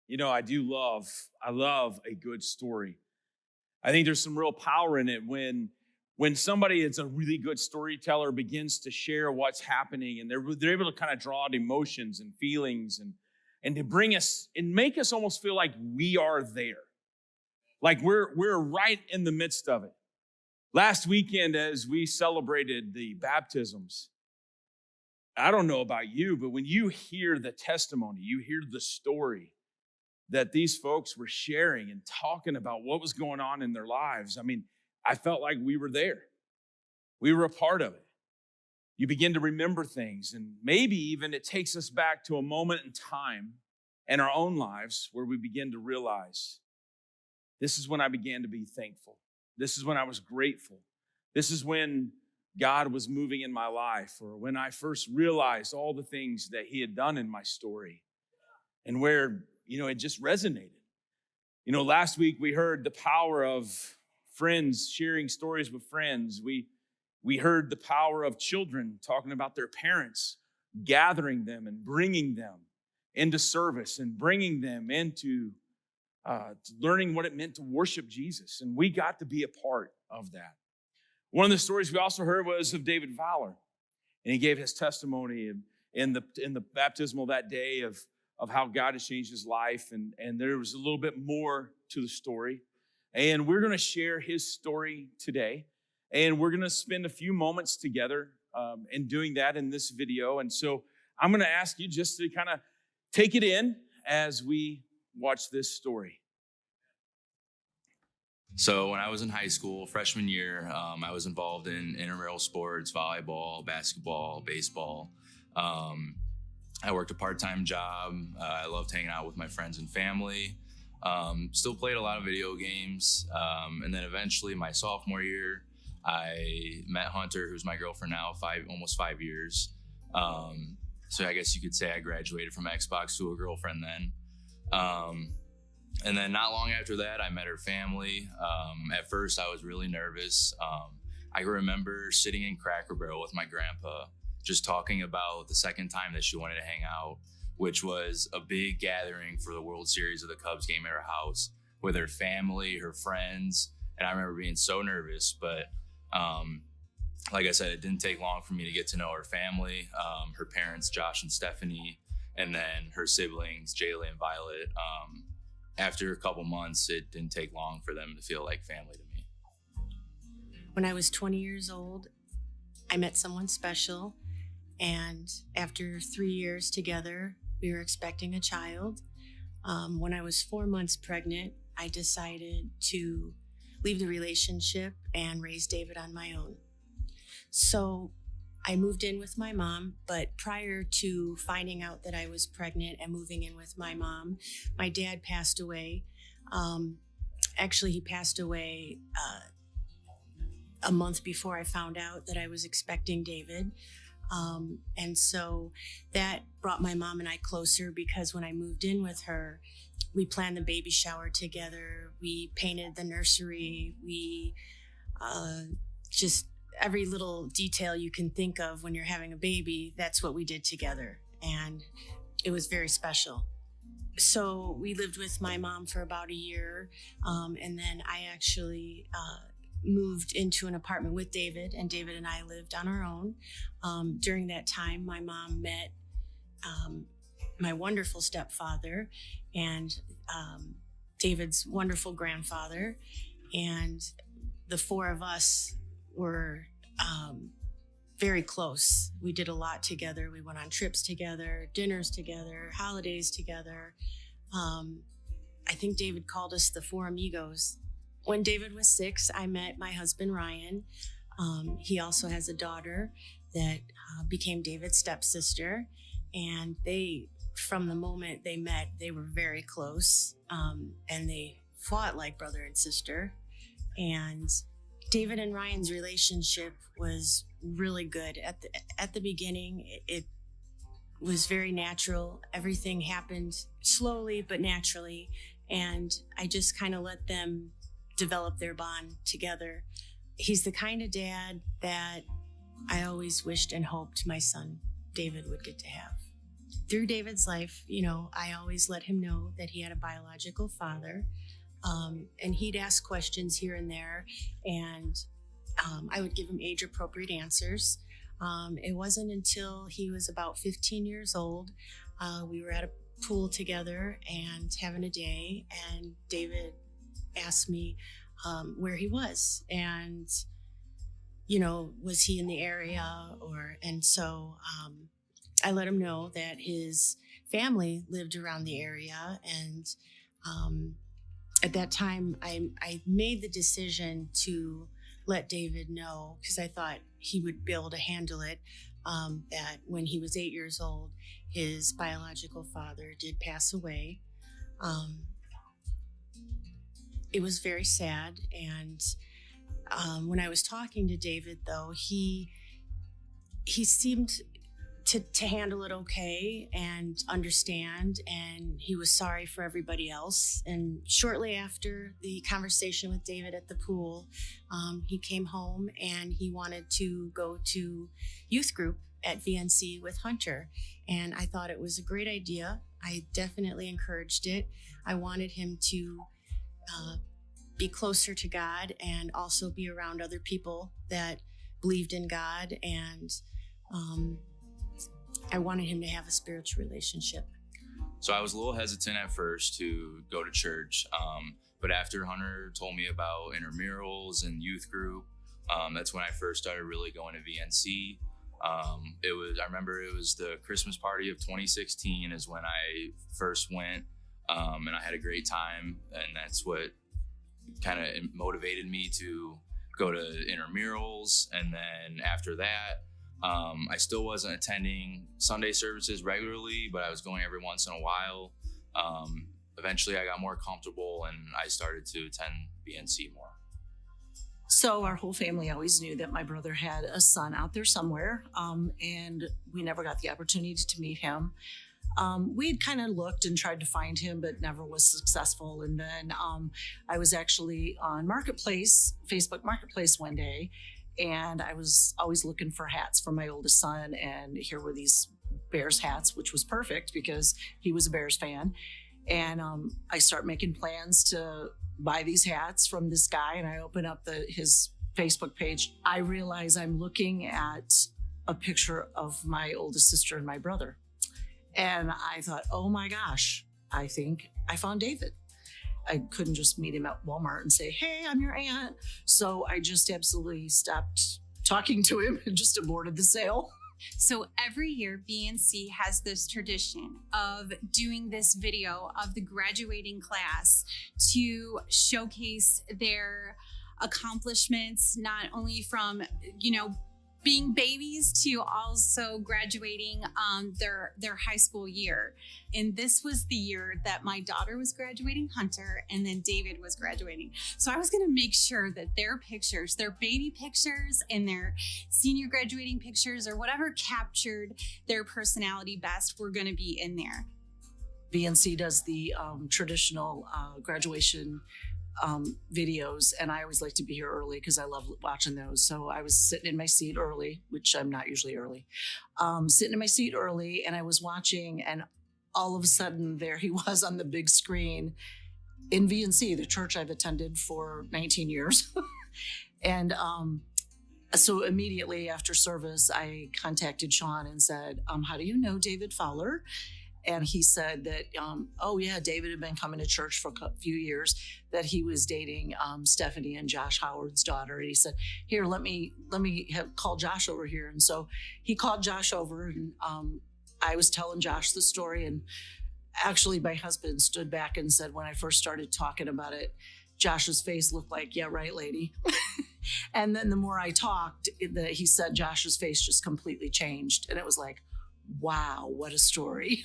I love a good story. I think there's some real power in it when somebody that's a really good storyteller begins to share what's happening, and they're able to kind of draw out emotions and feelings and to bring us and make us almost feel like we are there. Like we're right in the midst of it. Last weekend, as we celebrated the baptisms, I don't know about you, but when you hear the testimony, you hear the story that these folks were sharing and talking about what was going on in their lives. I mean, I felt like we were there. We were a part of it. You begin to remember things, and maybe even it takes us back to a moment in time in our own lives where we begin to realize this is when I began to be thankful. This is when I was grateful. This is when God was moving in my life, or when I first realized all the things that he had done in my story and where, it just resonated. Last week we heard the power of friends sharing stories with friends. We heard the power of children talking about their parents, gathering them and bringing them into service and bringing them into learning what it meant to worship Jesus. And we got to be a part of that. One of the stories we also heard was of David Fowler. And he gave his testimony in the baptismal that day of how God has changed his life. And there was a little bit more to the story. And we're going to share his story today. And we're going to spend a few moments together in doing that in this video. And so I'm going to ask you just to kind of take it in as we watch this story. So when I was in high school, freshman year, I was involved in intramural sports, volleyball, basketball, baseball. I worked a part-time job. I loved hanging out with my friends and family. Still played a lot of video games. And then eventually my sophomore year, I met Hunter, who's my girlfriend now, almost 5 years. So I guess you could say I graduated from Xbox to a girlfriend then. And then not long after that, I met her family. At first, I was really nervous. I remember sitting in Cracker Barrel with my grandpa, just talking about the second time that she wanted to hang out, which was a big gathering for the World Series of the Cubs game at her house with her family, her friends. And I remember being so nervous, but like I said, it didn't take long for me to get to know her family, her parents, Josh and Stephanie, and then her siblings, Jayla and Violet. After a couple months, it didn't take long for them to feel like family to me. When I was 20 years old, I met someone special. And after 3 years together, we were expecting a child. When I was 4 months pregnant, I decided to leave the relationship and raise David on my own. So I moved in with my mom, but prior to finding out that I was pregnant and moving in with my mom, my dad passed away. Actually, he passed away a month before I found out that I was expecting David. And so that brought my mom and I closer, because when I moved in with her, we planned the baby shower together. We painted the nursery. We just every little detail you can think of when you're having a baby, that's what we did together. And it was very special. So we lived with my mom for about a year. And then I actually moved into an apartment with David, and David and I lived on our own. During that time, my mom met my wonderful stepfather and David's wonderful grandfather. And the four of us were very close. We did a lot together. We went on trips together, dinners together, holidays together. I think David called us the Four Amigos. When David was 6, I met my husband, Ryan. He also has a daughter that became David's stepsister. And they, from the moment they met, they were very close. And they fought like brother and sister. And David and Ryan's relationship was really good. At the beginning, it was very natural. Everything happened slowly but naturally. And I just kind of let them develop their bond together. He's the kind of dad that I always wished and hoped my son David would get to have. through David's life, I always let him know that he had a biological father. And he'd ask questions here and there, and I would give him age appropriate answers. It wasn't until he was about 15 years old, we were at a pool together and having a day, and David asked me where he was, and was he in the area, and so I let him know that his family lived around the area, and at that time I made the decision to let David know, because I thought he would be able to handle it, that when he was 8 years old, his biological father did pass away. It was very sad, and when I was talking to David, though, he seemed to handle it okay and understand, and he was sorry for everybody else. And shortly after the conversation with David at the pool, he came home and he wanted to go to youth group at VNC with Hunter, and I thought it was a great idea. I definitely encouraged it. I wanted him to be closer to God and also be around other people that believed in God, and I wanted him to have a spiritual relationship. So I was a little hesitant at first to go to church, but after Hunter told me about intramurals and youth group, that's when I first started really going to VNC. I remember it was the Christmas party of 2016 is when I first went, and I had a great time, and that's what kind of motivated me to go to intramurals. And then after that, I still wasn't attending Sunday services regularly, but I was going every once in a while. Eventually I got more comfortable and I started to attend VNC more. So our whole family always knew that my brother had a son out there somewhere, and we never got the opportunity to meet him. We had kind of looked and tried to find him, but never was successful. And then I was actually on Facebook Marketplace one day, and I was always looking for hats for my oldest son, and here were these Bears hats, which was perfect because he was a Bears fan. And I start making plans to buy these hats from this guy, and I open up his Facebook page. I realize I'm looking at a picture of my oldest sister and my brother. And I thought, oh my gosh, I think I found David. I couldn't just meet him at Walmart and say, hey, I'm your aunt. So I just absolutely stopped talking to him and just aborted the sale. So every year, BNC has this tradition of doing this video of the graduating class to showcase their accomplishments, not only from, being babies to also graduating their high school year. And this was the year that my daughter was graduating Hunter, and then David was graduating. So I was going to make sure that their pictures, their baby pictures and their senior graduating pictures, or whatever captured their personality best, were going to be in there. BNC does the traditional graduation videos, and I always like to be here early because I love watching those. So I was sitting in my seat early, which I'm not usually early, sitting in my seat early, and I was watching, and all of a sudden there he was on the big screen in VNC, the church I've attended for 19 years. And so immediately after service, I contacted Sean and said, how do you know David Fowler? And he said that, David had been coming to church for a few years, that he was dating Stephanie and Josh Howard's daughter. And he said, here, let me call Josh over here. And so he called Josh over, and I was telling Josh the story. And actually my husband stood back and said, when I first started talking about it, Josh's face looked like, yeah, right, lady. And then the more I talked, he said Josh's face just completely changed. And it was like, wow, what a story.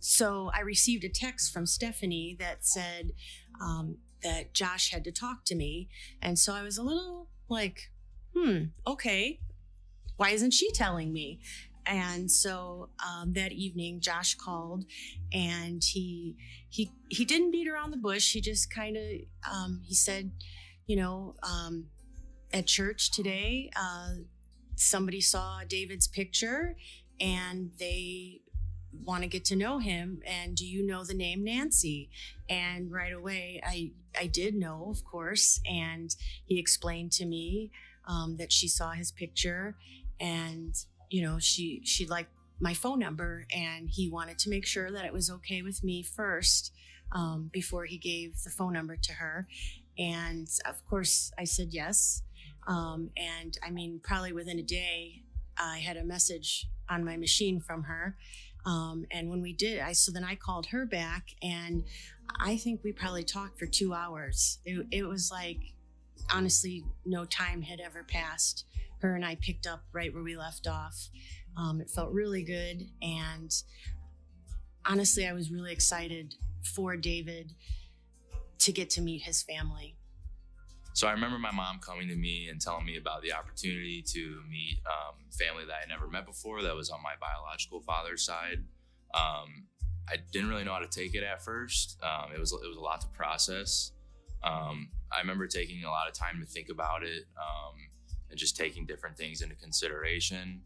So I received a text from Stephanie that said that Josh had to talk to me. And so I was a little like, okay, why isn't she telling me? And so that evening, Josh called, and he didn't beat around the bush. He just kind of, he said, at church today, somebody saw David's picture, and they want to get to know him. And do you know the name Nancy? And right away, I did know, of course. And he explained to me that she saw his picture, and she liked my phone number, and he wanted to make sure that it was okay with me first before he gave the phone number to her. And of course, I said yes. And I mean, probably within a day, I had a message on my machine from her. And when we did, then I called her back, and I think we probably talked for 2 hours. It was like, honestly, no time had ever passed. Her and I picked up right where we left off. It felt really good. And honestly, I was really excited for David to get to meet his family. So I remember my mom coming to me and telling me about the opportunity to meet family that I never met before that was on my biological father's side. I didn't really know how to take it at first. It was a lot to process. I remember taking a lot of time to think about it and just taking different things into consideration.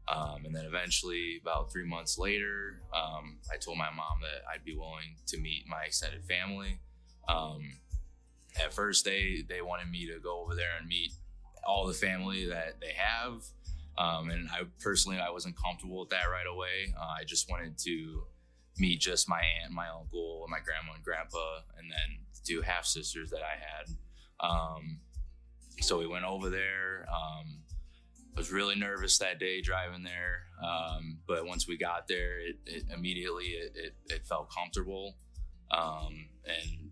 And then eventually, about 3 months later, I told my mom that I'd be willing to meet my extended family. At first, they wanted me to go over there and meet all the family that they have. And I wasn't comfortable with that right away. I just wanted to meet just my aunt, my uncle, my grandma and grandpa, and then the 2 half sisters that I had. So we went over there. I was really nervous that day driving there. But once we got there, it immediately felt comfortable. And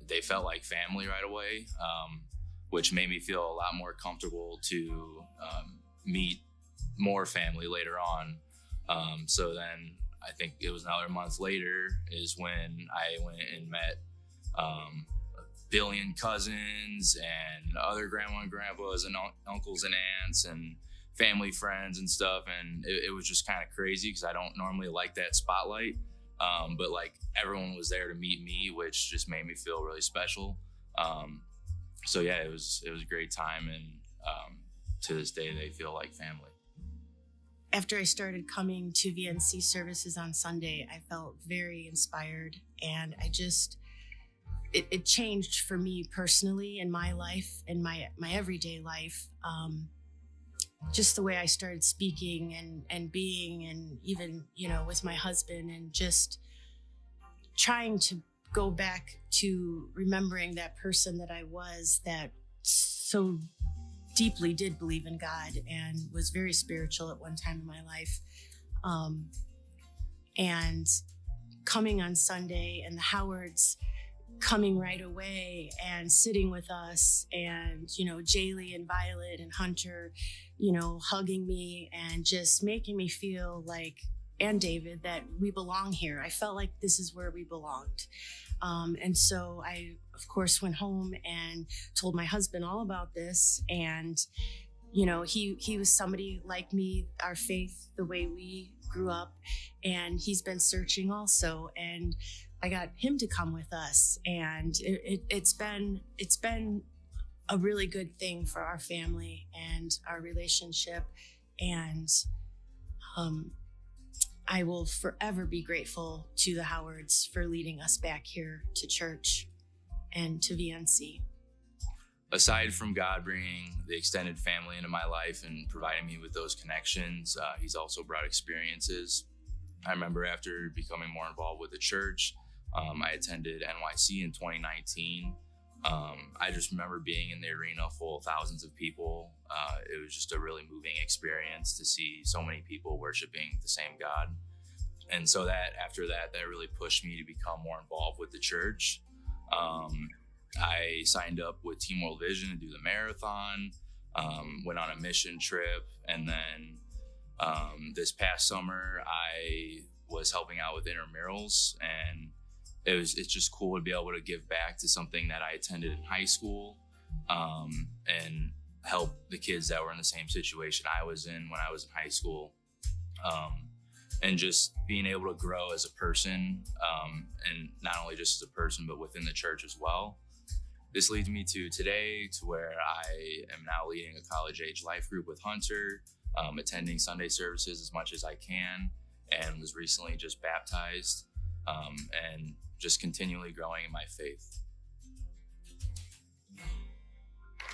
they felt like family right away, which made me feel a lot more comfortable to meet more family later on. So then I think it was another month later is when I went and met a billion cousins and other grandma and grandpas and uncles and aunts and family friends and stuff. And it was just kind of crazy because I don't normally like that spotlight. But like everyone was there to meet me, which just made me feel really special. So yeah, it was a great time, and to this day they feel like family. After I started coming to VNC services on Sunday, I felt very inspired, and it changed for me personally in my life, in my everyday life. Just the way I started speaking and being, and even, with my husband, and just trying to go back to remembering that person that I was, that so deeply did believe in God and was very spiritual at one time in my life. And coming on Sunday, and the Howards coming right away and sitting with us, and Jaylee and Violet and Hunter hugging me and just making me feel like, and David, that we belong here. I felt like this is where we belonged. And so I, of course, went home and told my husband all about this. And he was somebody like me, our faith, the way we grew up, and he's been searching also. And I got him to come with us, and it's been a really good thing for our family and our relationship. And I will forever be grateful to the Howards for leading us back here to church and to VNC. Aside from God bringing the extended family into my life and providing me with those connections, he's also brought experiences. I remember after becoming more involved with the church, I attended NYC in 2019. I just remember being in the arena full of thousands of people. It was just a really moving experience to see so many people worshiping the same God. And so after that really pushed me to become more involved with the church. I signed up with Team World Vision to do the marathon, went on a mission trip, and then this past summer I was helping out with intramurals, and it's just cool to be able to give back to something that I attended in high school, and help the kids that were in the same situation I was in when I was in high school, and just being able to grow as a person, and not only just as a person, but within the church as well. This leads me to today, to where I am now leading a college age life group with Hunter, attending Sunday services as much as I can, and was recently just baptized, and just continually growing in my faith.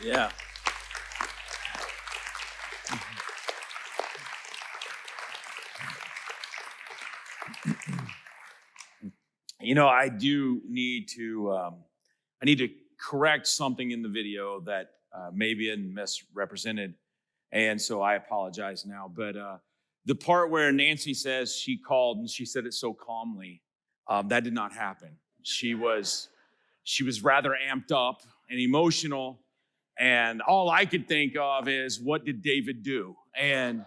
Yeah. You know, I do need to, I need to correct something in the video that may be misrepresented. And so I apologize now. But the part where Nancy says she called and she said it so calmly, that did not happen. She was rather amped up and emotional. And all I could think of is, what did David do? And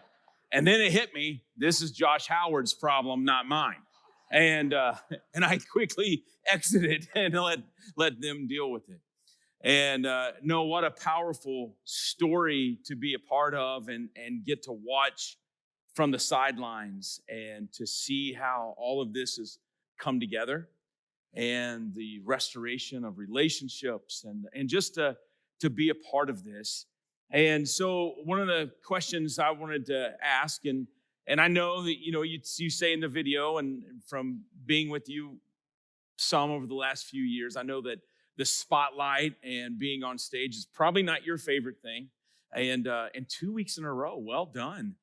then it hit me, this is Josh Howard's problem, not mine. And I quickly exited and let them deal with it. And no, what a powerful story to be a part of and get to watch from the sidelines and to see how all of this has come together and the restoration of relationships and just to be a part of this. And so one of the questions I wanted to ask, and I know that, you know, you say in the video, and from being with you some over the last few years, I know that the spotlight and being on stage is probably not your favorite thing. And 2 weeks in a row, well done.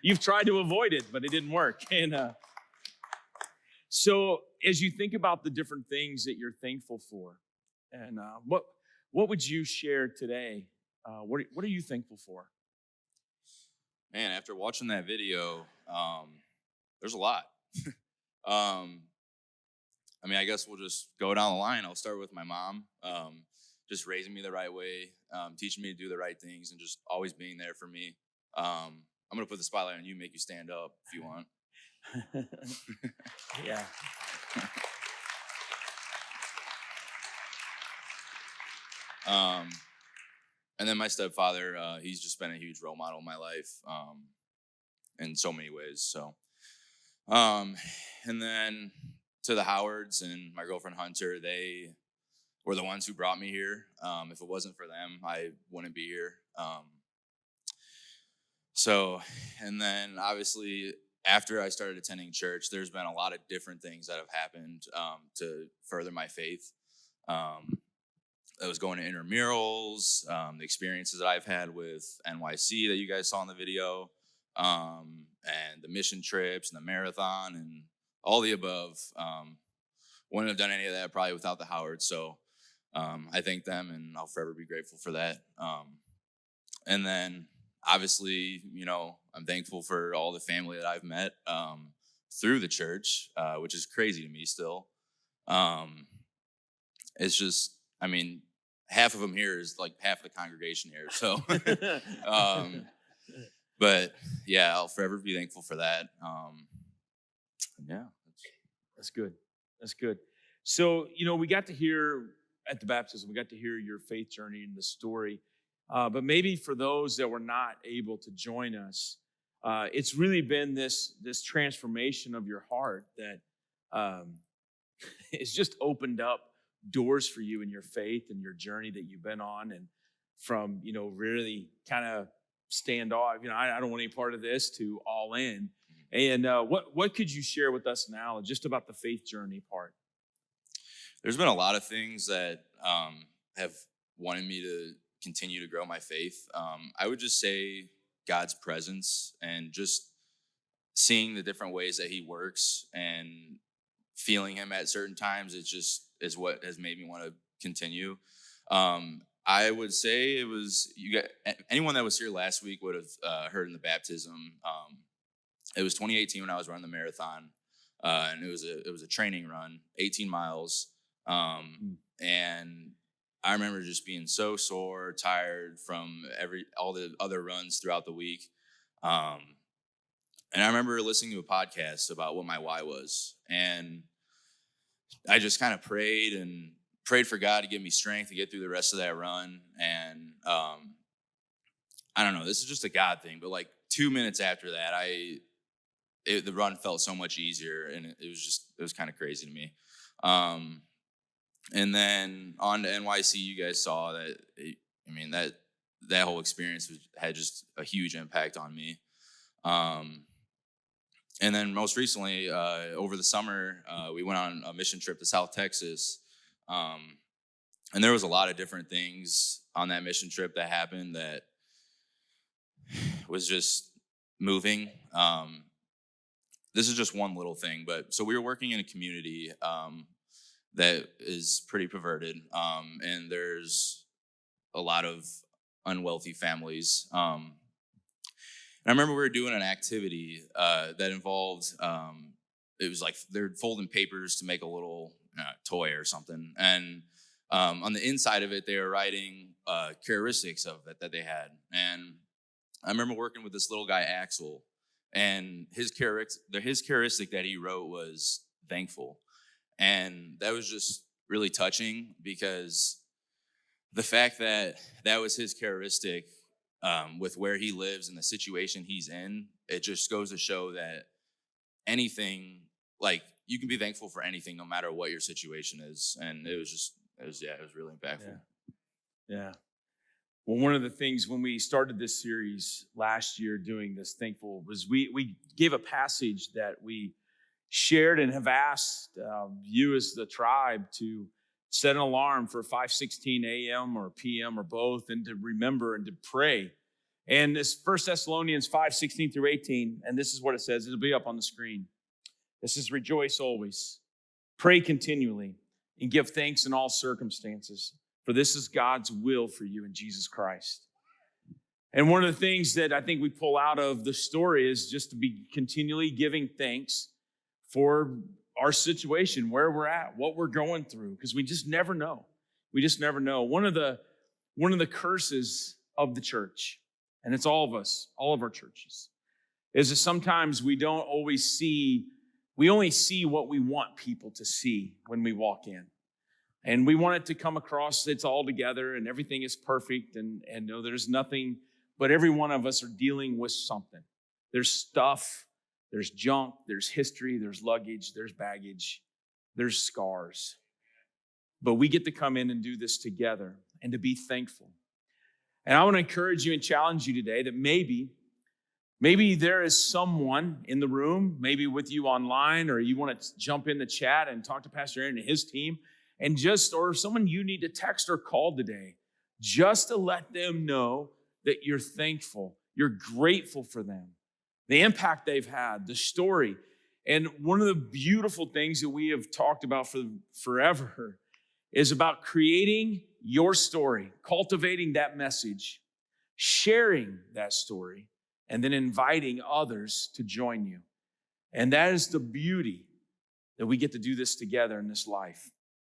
You've tried to avoid it, but it didn't work. And so as you think about the different things that you're thankful for, and what would you share today? What are you thankful for? Man, after watching that video, there's a lot. I mean, I guess we'll just go down the line. I'll start with my mom, just raising me the right way, teaching me to do the right things, and just always being there for me. I'm going to put the spotlight on you, make you stand up if you want. Yeah. And then my stepfather, he's just been a huge role model in my life, in so many ways. So, and then to the Howards and my girlfriend Hunter, they were the ones who brought me here. If it wasn't for them, I wouldn't be here. So, and then obviously after I started attending church, there's been a lot of different things that have happened to further my faith. I was going to intramurals, the experiences that I've had with NYC that you guys saw in the video, and the mission trips and the marathon and all the above. Wouldn't have done any of that probably without the Howards. So I thank them, and I'll forever be grateful for that. And then obviously, you know, I'm thankful for all the family that I've met through the church, which is crazy to me still. It's just, I mean, half of them here is like half of the congregation here. So, but yeah, I'll forever be thankful for that. Yeah. That's good. That's good. So, you know, we got to hear at the baptism, we got to hear your faith journey and the story. But maybe for those that were not able to join us, it's really been this transformation of your heart that it's just opened up doors for you in your faith and your journey that you've been on, and from, you know, really kind of stand off, you know, I don't want any part of this, to all in. And what could you share with us now just about the faith journey part? There's been a lot of things that have wanted me to continue to grow my faith. I would just say God's presence and just seeing the different ways that he works and feeling him at certain times, it just is what has made me want to continue. I would say it was, anyone that was here last week would have heard in the baptism. It was 2018 when I was running the marathon, and it was a training run, 18 miles. And I remember just being so sore, tired from all the other runs throughout the week. And I remember listening to a podcast about what my why was. And I just kind of prayed for God to give me strength to get through the rest of that run. And I don't know, this is just a God thing, but like 2 minutes after that, the run felt so much easier, and it was kind of crazy to me. And then on to NYC, you guys saw that. That whole experience had just a huge impact on me. And then most recently, over the summer, we went on a mission trip to South Texas. And there was a lot of different things on that mission trip that happened that was just moving. This is just one little thing, but so we were working in a community that is pretty perverted, and there's a lot of unwealthy families. And I remember we were doing an activity that involved, it was like they're folding papers to make a little toy or something. And on the inside of it, they were writing characteristics of it that they had. And I remember working with this little guy, Axel, and his characteristic that he wrote was thankful. And that was just really touching, because the fact that that was his characteristic with where he lives and the situation he's in, it just goes to show that anything, like, you can be thankful for anything no matter what your situation is. And it was really impactful. Yeah. Well, one of the things when we started this series last year doing this thankful was we gave a passage that we shared and have asked you as the tribe to set an alarm for 5:16 a.m. or p.m. or both, and to remember and to pray. And this 1 Thessalonians 5:16 through 18, and this is what it says. It'll be up on the screen. This is rejoice always, pray continually, and give thanks in all circumstances, for this is God's will for you in Jesus Christ. And one of the things that I think we pull out of the story is just to be continually giving thanks for our situation, where we're at, what we're going through, because we just never know. We just never know. One of the curses of the church, and it's all of us, all of our churches, is that sometimes we don't always see, we only see what we want people to see when we walk in. And we want it to come across, it's all together and everything is perfect and no, there's nothing, but every one of us are dealing with something. There's stuff, there's junk, there's history, there's luggage, there's baggage, there's scars. But we get to come in and do this together and to be thankful. And I want to encourage you and challenge you today that maybe there is someone in the room, maybe with you online, or you want to jump in the chat and talk to Pastor Aaron and his team, and or someone you need to text or call today, just to let them know that you're thankful, you're grateful for them, the impact they've had, the story. And one of the beautiful things that we have talked about for forever is about creating your story, cultivating that message, sharing that story, and then inviting others to join you. And that is the beauty that we get to do this together in this life.